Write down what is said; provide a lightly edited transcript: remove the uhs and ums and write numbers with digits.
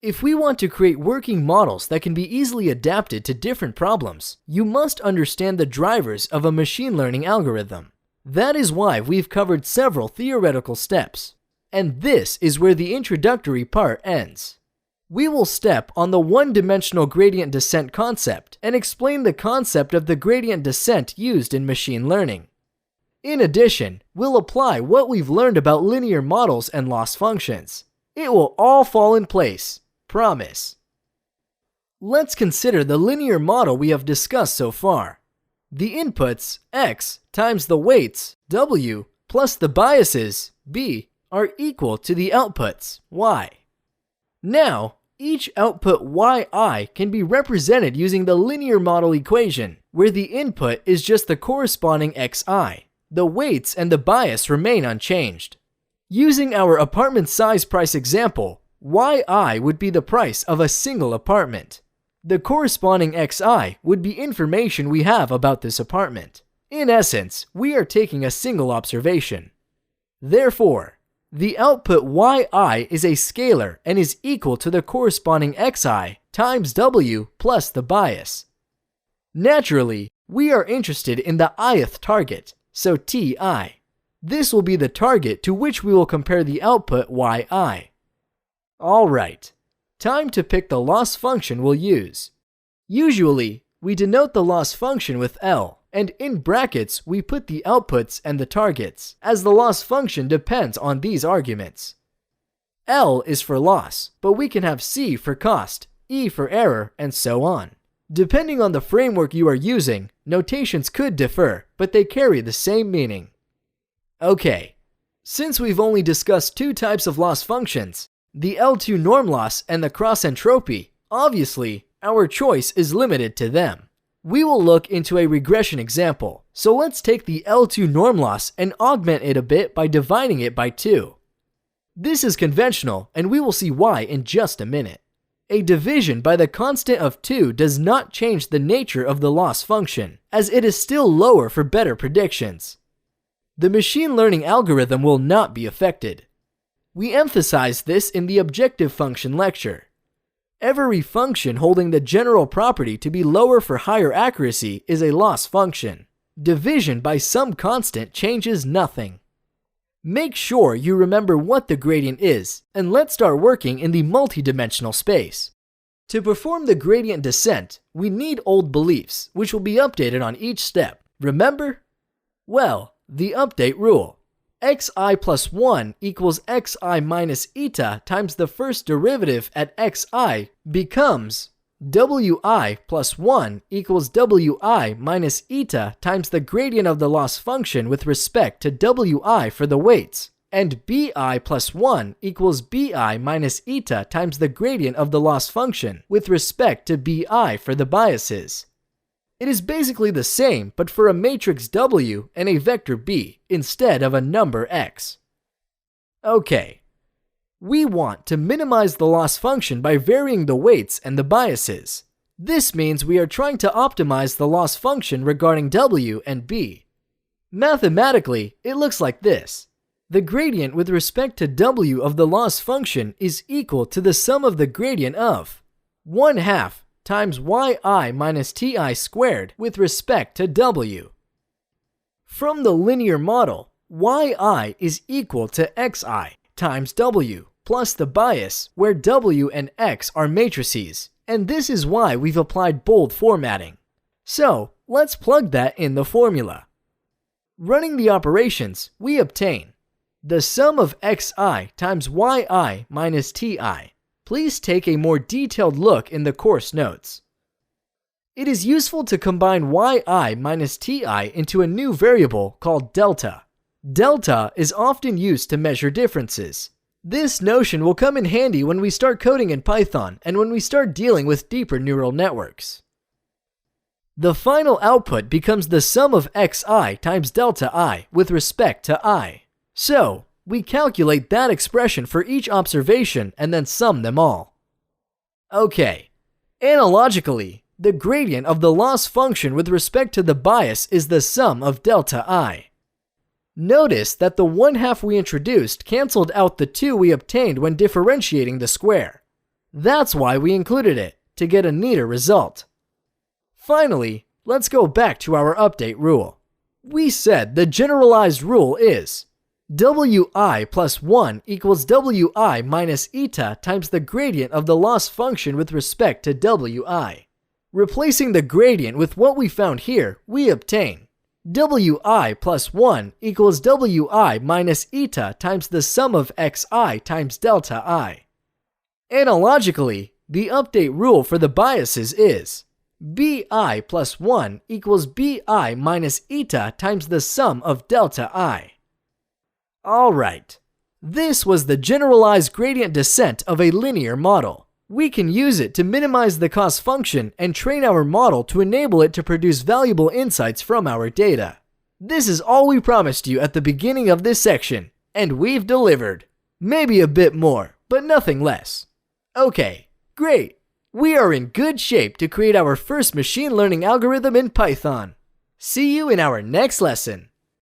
If we want to create working models that can be easily adapted to different problems, you must understand the drivers of a machine learning algorithm. That is why we've covered several theoretical steps. And this is where the introductory part ends. We will step on the one-dimensional gradient descent concept and explain the concept of the gradient descent used in machine learning. In addition, we'll apply what we've learned about linear models and loss functions. It will all fall in place. Promise. Let's consider the linear model we have discussed so far. The inputs, x, times the weights, w, plus the biases, b, are equal to the outputs, y. Now, each output yi can be represented using the linear model equation, where the input is just the corresponding xi. The weights and the bias remain unchanged. Using our apartment size price example, yi would be the price of a single apartment. The corresponding xi would be information we have about this apartment. In essence, we are taking a single observation. Therefore, the output yi is a scalar and is equal to the corresponding xi times w plus the bias. Naturally, we are interested in the ith target, so ti. This will be the target to which we will compare the output yi. Alright, time to pick the loss function we'll use. Usually, we denote the loss function with L, and in brackets we put the outputs and the targets, as the loss function depends on these arguments. L is for loss, but we can have C for cost, E for error, and so on. Depending on the framework you are using, notations could differ, but they carry the same meaning. Okay, since we've only discussed two types of loss functions, the L2 norm loss and the cross entropy, obviously, our choice is limited to them. We will look into a regression example, so let's take the L2 norm loss and augment it a bit by dividing it by 2. This is conventional, and we will see why in just a minute. A division by the constant of 2 does not change the nature of the loss function, as it is still lower for better predictions. The machine learning algorithm will not be affected. We emphasized this in the objective function lecture. Every function holding the general property to be lower for higher accuracy is a loss function. Division by some constant changes nothing. Make sure you remember what the gradient is, and let's start working in the multidimensional space. To perform the gradient descent, we need old beliefs, which will be updated on each step. Remember? Well, the update rule. xi plus 1 equals xi minus eta times the first derivative at xi becomes wi plus 1 equals wi minus eta times the gradient of the loss function with respect to wi for the weights, and bi plus 1 equals bi minus eta times the gradient of the loss function with respect to bi for the biases. It is basically the same, but for a matrix W and a vector B instead of a number X. Okay, we want to minimize the loss function by varying the weights and the biases. This means we are trying to optimize the loss function regarding W and B. Mathematically, it looks like this. The gradient with respect to W of the loss function is equal to the sum of the gradient of 1/2 times yi minus ti squared with respect to w. From the linear model, yi is equal to xi times w plus the bias where w and x are matrices, and this is why we've applied bold formatting. So, let's plug that in the formula. Running the operations, we obtain the sum of xi times yi minus ti. Please take a more detailed look in the course notes. It is useful to combine yi minus ti into a new variable called delta. Delta is often used to measure differences. This notion will come in handy when we start coding in Python and when we start dealing with deeper neural networks. The final output becomes the sum of xi times delta I with respect to I. So, we calculate that expression for each observation and then sum them all. Okay, analogically, the gradient of the loss function with respect to the bias is the sum of delta I. Notice that the 1/2 we introduced canceled out the 2 we obtained when differentiating the square. That's why we included it, to get a neater result. Finally, let's go back to our update rule. We said the generalized rule is Wi plus 1 equals Wi minus eta times the gradient of the loss function with respect to Wi. Replacing the gradient with what we found here, we obtain Wi plus 1 equals Wi minus eta times the sum of xi times delta I. Analogically, the update rule for the biases is Bi plus 1 equals Bi minus eta times the sum of delta I. Alright, this was the generalized gradient descent of a linear model. We can use it to minimize the cost function and train our model to enable it to produce valuable insights from our data. This is all we promised you at the beginning of this section, and we've delivered. Maybe a bit more, but nothing less. Okay, great. We are in good shape to create our first machine learning algorithm in Python. See you in our next lesson.